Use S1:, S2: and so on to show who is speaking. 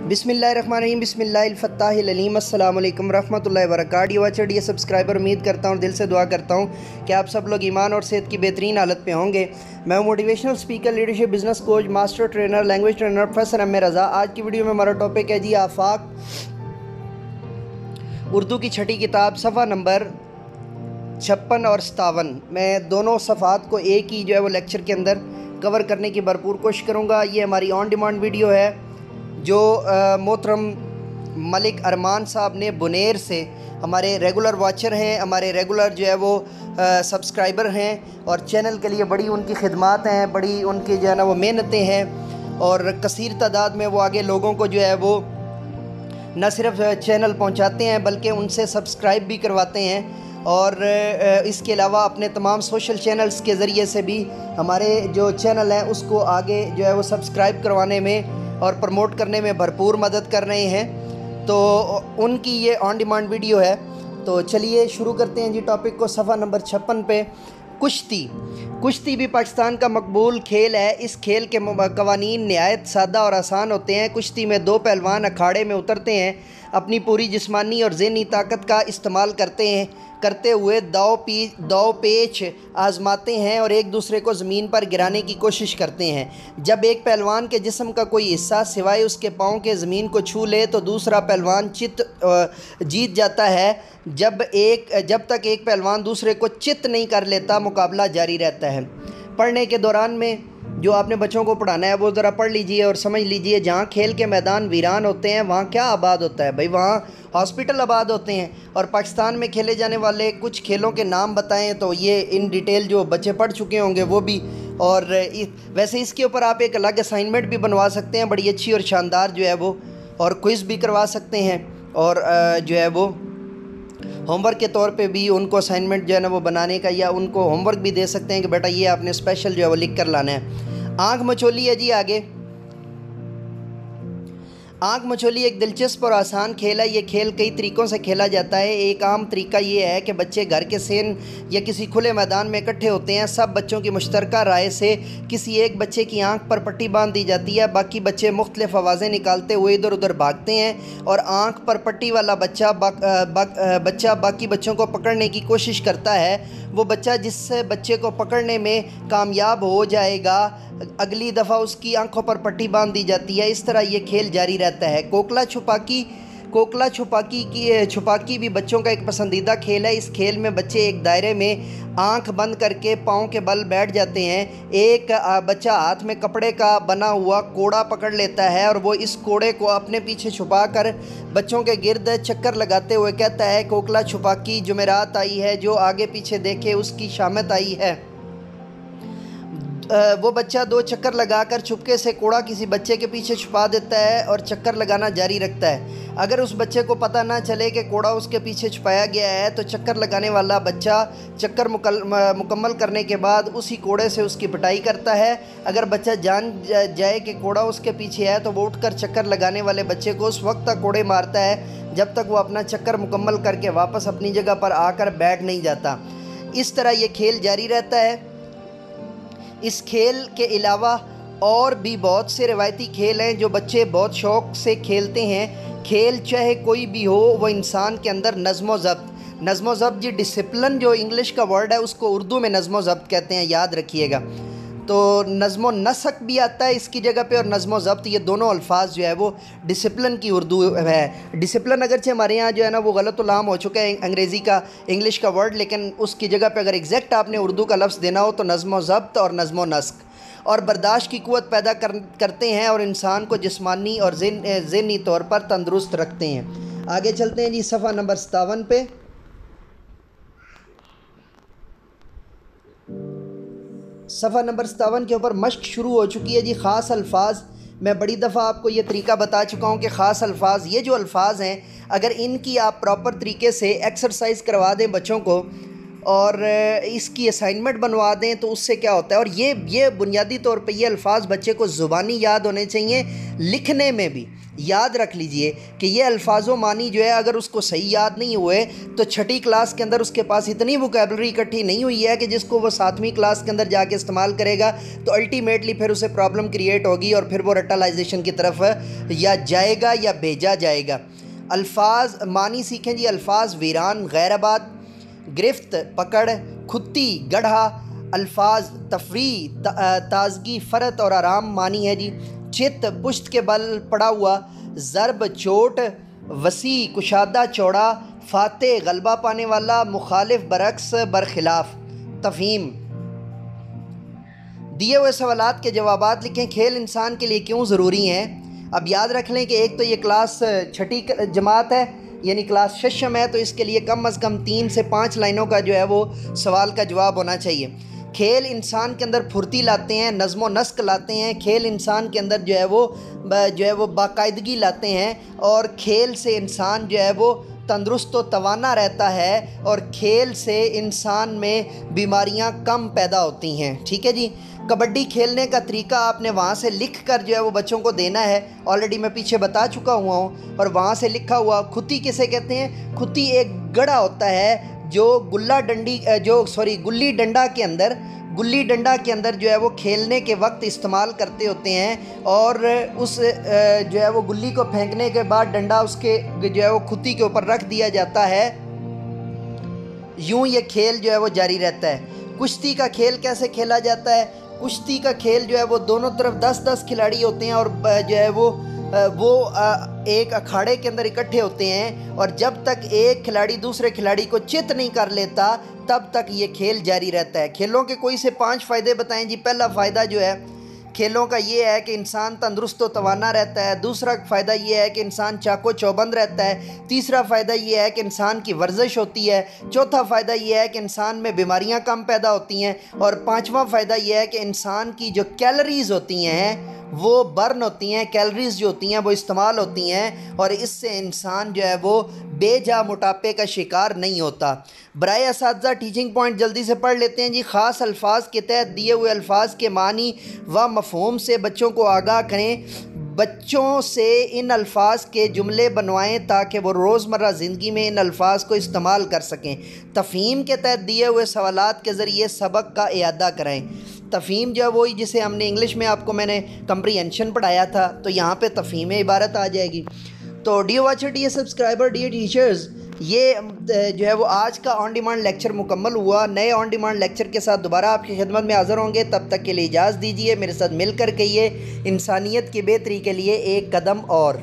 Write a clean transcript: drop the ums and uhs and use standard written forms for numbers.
S1: बिस्मिल्लाहिर्रहमानिर्रहीम बिस्मिल्लाहिल-फत्ताहिल-अलीम अस्सलाम वालेकुम रहमतुल्लाहि व बरकातहू। वाचड़िए सब्सक्राइबर, उम्मीद करता हूँ, दिल से दुआ करता हूँ कि आप सब लोग ईमान और सेहत की बेहतरीन हालत में होंगे। मैं motivational speaker, leadership, business coach, master trainer, language trainer professor M Raza. आज की वीडियो में हमारा टॉपिक है जी आफाक, उर्दू की छठी किताब, सफ़ा नंबर 56 और 57। मैं दोनों सफ़ात को एक ही जो है वो लेक्चर के अंदर कवर करने की भरपूर कोशिश करूँगा। ये हमारी ऑन डिमांड वीडियो है जो मोहतरम मलिक अरमान साहब ने बुनेर से, हमारे रेगुलर वॉचर हैं, हमारे रेगुलर जो है वो सब्सक्राइबर हैं और चैनल के लिए बड़ी उनकी खिदमात हैं, बड़ी उनकी जो है ना वो मेहनतें हैं और कसीर तादाद में वो आगे लोगों को जो है वो न सिर्फ चैनल पहुंचाते हैं बल्कि उनसे सब्सक्राइब भी करवाते हैं और इसके अलावा अपने तमाम सोशल चैनल्स के ज़रिए से भी हमारे जो चैनल है उसको आगे जो है वो सब्सक्राइब करवाने में और प्रमोट करने में भरपूर मदद कर रहे हैं। तो उनकी ये ऑन डिमांड वीडियो है। तो चलिए शुरू करते हैं जी टॉपिक को। सफ़ा नंबर 56 पे कुश्ती भी पाकिस्तान का मकबूल खेल है। इस खेल के कवानीन नहायत सादा और आसान होते हैं। कुश्ती में दो पहलवान अखाड़े में उतरते हैं, अपनी पूरी जिस्मानी और ज़हनी ताकत का इस्तेमाल करते हुए दाव पेच आजमाते हैं और एक दूसरे को ज़मीन पर गिराने की कोशिश करते हैं। जब एक पहलवान के जिस्म का कोई हिस्सा सिवाय उसके पाँव के ज़मीन को छू ले तो दूसरा पहलवान जीत जाता है। जब तक एक पहलवान दूसरे को चित नहीं कर लेता, मुकाबला जारी रहता है। पढ़ने के दौरान में जो आपने बच्चों को पढ़ाना है वो ज़रा पढ़ लीजिए और समझ लीजिए। जहाँ खेल के मैदान वीरान होते हैं वहाँ क्या आबाद होता है भाई? वहाँ हॉस्पिटल आबाद होते हैं। और पाकिस्तान में खेले जाने वाले कुछ खेलों के नाम बताएं तो ये इन डिटेल जो बच्चे पढ़ चुके होंगे वो भी। और वैसे इसके ऊपर आप एक अलग असाइनमेंट भी बनवा सकते हैं, बड़ी अच्छी और शानदार जो है वो, और क्विज़ भी करवा सकते हैं और जो है वो होमवर्क के तौर पे भी उनको असाइनमेंट जो है ना वो बनाने का, या उनको होमवर्क भी दे सकते हैं कि बेटा ये आपने स्पेशल जो है वो लिख कर लाना है। आँख मचोली है जी। आगे आँख मचोली एक दिलचस्प और आसान खेल है। ये खेल कई तरीक़ों से खेला जाता है। एक आम तरीका ये है कि बच्चे घर के सेन या किसी खुले मैदान में इकट्ठे होते हैं। सब बच्चों की मुश्तरका राय से किसी एक बच्चे की आँख पर पट्टी बांध दी जाती है। बाकी बच्चे मुख्तलिफ आवाज़ें निकालते हुए इधर उधर भागते हैं और आँख पर पट्टी वाला बच्चा बाकी बच्चों को पकड़ने की कोशिश करता है। वो बच्चा जिस बच्चे को पकड़ने में कामयाब हो जाएगा, अगली दफ़ा उसकी आंखों पर पट्टी बांध दी जाती है। इस तरह ये खेल जारी रहता है। कोकला छुपाकी भी बच्चों का एक पसंदीदा खेल है। इस खेल में बच्चे एक दायरे में आंख बंद करके पाँव के बल बैठ जाते हैं। एक बच्चा हाथ में कपड़े का बना हुआ कोड़ा पकड़ लेता है और वो इस कोड़े को अपने पीछे छुपा कर बच्चों के गिर्द चक्कर लगाते हुए कहता है, कोकला छुपाकी जुमेरात आई है, जो आगे पीछे देखे उसकी शामत आई है। वो बच्चा 2 चक्कर लगाकर चुपके से कोड़ा किसी बच्चे के पीछे छुपा देता है और चक्कर लगाना जारी रखता है। अगर उस बच्चे को पता ना चले कि कोड़ा उसके पीछे छुपाया गया है तो चक्कर लगाने वाला बच्चा चक्कर मुकम्मल करने के बाद उसी कोड़े से उसकी पिटाई करता है। अगर बच्चा जान जाए कि कोड़ा उसके पीछे है तो वो उठकर चक्कर लगाने वाले बच्चे को उस वक्त तक कोड़े मारता है जब तक वो अपना चक्कर मुकम्मल करके वापस अपनी जगह पर आकर बैठ नहीं जाता। इस तरह ये खेल जारी रहता है। इस खेल के अलावा और भी बहुत से रिवायती खेल हैं जो बच्चे बहुत शौक़ से खेलते हैं। खेल चाहे कोई भी हो, वो इंसान के अंदर नज़्म व ज़ब्त जी, डिसिप्लिन जो इंग्लिश का वर्ड है उसको उर्दू में नज़्म व ज़ब्त कहते हैं, याद रखिएगा। तो नज़्म व नस्क भी आता है इसकी जगह पे और नज़्म व ज़ब्त, ये दोनों अल्फाज जो है वो डिसिप्लिन की उर्दू है। डिसिप्लिन अगरचे हमारे यहाँ जो है ना वो गलत उलाम हो चुका है अंग्रेज़ी का, इंग्लिश का वर्ड, लेकिन उसकी जगह पे अगर एग्जैक्ट आपने उर्दू का लफ्ज़ देना हो तो नज़्म व ज़ब्त और नज़्म व नस्क। और बर्दाश्त की क़ुव्वत पैदा करते हैं और इंसान को जिस्मानी और ज़हनी तौर पर तंदुरुस्त रखते हैं। आगे चलते हैं जी सफ़ा नंबर 57 पे। सफ़ा नंबर 57 के ऊपर मश्क शुरू हो चुकी है जी। ख़ास अल्फाज, मैं बड़ी दफ़ा आपको ये तरीका बता चुका हूँ कि ख़ास अल्फाज, ये जो अल्फाज हैं अगर इनकी आप प्रॉपर तरीके से एक्सरसाइज करवा दें बच्चों को اور اس کی اسائنمنٹ بنوا دیں تو اس سے کیا ہوتا ہے. اور یہ بنیادی طور پہ یہ الفاظ بچے کو زبانی یاد ہونے چاہیے, لکھنے میں بھی یاد رکھ لیجئے کہ یہ الفاظ و معنی جو ہے اگر اس کو صحیح یاد نہیں ہوئے تو چھٹی کلاس کے اندر اس کے پاس اتنی ووکیبلری اکٹھی نہیں ہوئی ہے کہ جس کو وہ 7ویں کلاس کے اندر جا کے استعمال کرے گا تو الٹیمیٹلی پھر اسے پرابلم کریٹ ہوگی اور پھر وہ رٹلائزیشن کی طرف یا جائے گا یا بھیجا جائے گا. الفاظ معنی سیکھیں جی. الفاظ ویران, غیر آباد, گرفت پکڑ, کھتی گڑھا. الفاظ تفریح, تازگی, فرت اور آرام معنی ہے جی. چت پشت کے بل پڑا ہوا, ضرب چوٹ, وسیع کشادہ چوڑا, فاتح غلبہ پانے والا, مخالف برعکس برخلاف. تفہیم. دیے ہوئے سوالات کے جوابات لکھیں. کھیل انسان کے لیے کیوں ضروری ہیں؟ اب یاد رکھ لیں کہ ایک تو یہ کلاس چھٹی جماعت ہے یعنی کلاس ششم ہے, تو اس کے لیے کم از کم 3 سے 5 لائنوں کا جو ہے وہ سوال کا جواب ہونا چاہیے. کھیل انسان کے اندر پھرتی لاتے ہیں, نظم و نسق لاتے ہیں. کھیل انسان کے اندر جو ہے وہ باقاعدگی لاتے ہیں, اور کھیل سے انسان جو ہے وہ تندرست و توانا رہتا ہے, اور کھیل سے انسان میں بیماریاں کم پیدا ہوتی ہیں. ٹھیک ہے جی. کبڈی کھیلنے کا طریقہ آپ نے وہاں سے لکھ کر جو ہے وہ بچوں کو دینا ہے. آلریڈی میں پیچھے بتا چکا ہوا ہوں, اور وہاں سے لکھا ہوا. کھتی کسے کہتے ہیں؟ کھتی ایک گڑھا ہوتا ہے جو گلی ڈنڈا کے اندر جو ہے وہ کھیلنے کے وقت استعمال کرتے ہوتے ہیں, اور اس جو ہے وہ گلی کو پھینکنے کے بعد ڈنڈا اس کے جو ہے وہ کھتی کے اوپر رکھ دیا جاتا ہے. یوں یہ کھیل جو ہے وہ جاری رہتا ہے. کشتی کا کھیل کیسے کھیلا جاتا ہے؟ کشتی کا کھیل جو ہے وہ دونوں طرف 10-10 کھلاڑی ہوتے ہیں, اور جو ہے وہ ایک اکھاڑے کے اندر اکٹھے ہوتے ہیں, اور جب تک ایک کھلاڑی دوسرے کھلاڑی کو چت نہیں کر لیتا تب تک یہ کھیل جاری رہتا ہے. کھیلوں کے کوئی سے 5 فائدے بتائیں جی. پہلا فائدہ جو ہے کھیلوں کا یہ ہے کہ انسان تندرست و توانا رہتا ہے. دوسرا فائدہ یہ ہے کہ انسان چاق و چوبند رہتا ہے. تیسرا فائدہ یہ ہے کہ انسان کی ورزش ہوتی ہے. چوتھا فائدہ یہ ہے کہ انسان میں بیماریاں کم پیدا ہوتی ہیں. اور 5واں فائدہ یہ ہے کہ انسان کی جو کیلریز ہوتی ہیں وہ برن ہوتی ہیں, کیلریز جو ہوتی ہیں وہ استعمال ہوتی ہیں, اور اس سے انسان جو ہے وہ بے جا موٹاپے کا شکار نہیں ہوتا. برائے اساتذہ ٹیچنگ پوائنٹ جلدی سے پڑھ لیتے ہیں جی. خاص الفاظ کے تحت دیے ہوئے الفاظ کے معنی و مفہوم سے بچوں کو آگاہ کریں. بچوں سے ان الفاظ کے جملے بنوائیں تاکہ وہ روزمرہ زندگی میں ان الفاظ کو استعمال کر سکیں. تفہیم کے تحت دیے ہوئے سوالات کے ذریعے سبق کا اعادہ کرائیں. تفہیم جو ہے وہی جسے ہم نے انگلش میں آپ کو میں نے کمپریہنشن پڑھایا تھا, تو یہاں پہ تفہیم عبارت آ جائے گی. تو dear watcher, dear subscriber, dear teachers, یہ جو ہے وہ آج کا آن ڈیمانڈ لیکچر مکمل ہوا. نئے آن ڈیمانڈ لیکچر کے ساتھ دوبارہ آپ کی خدمت میں حاضر ہوں گے. تب تک کے لیے اجازت دیجیے. میرے ساتھ مل کر کہیے, انسانیت کی بہتری کے لیے ایک قدم اور.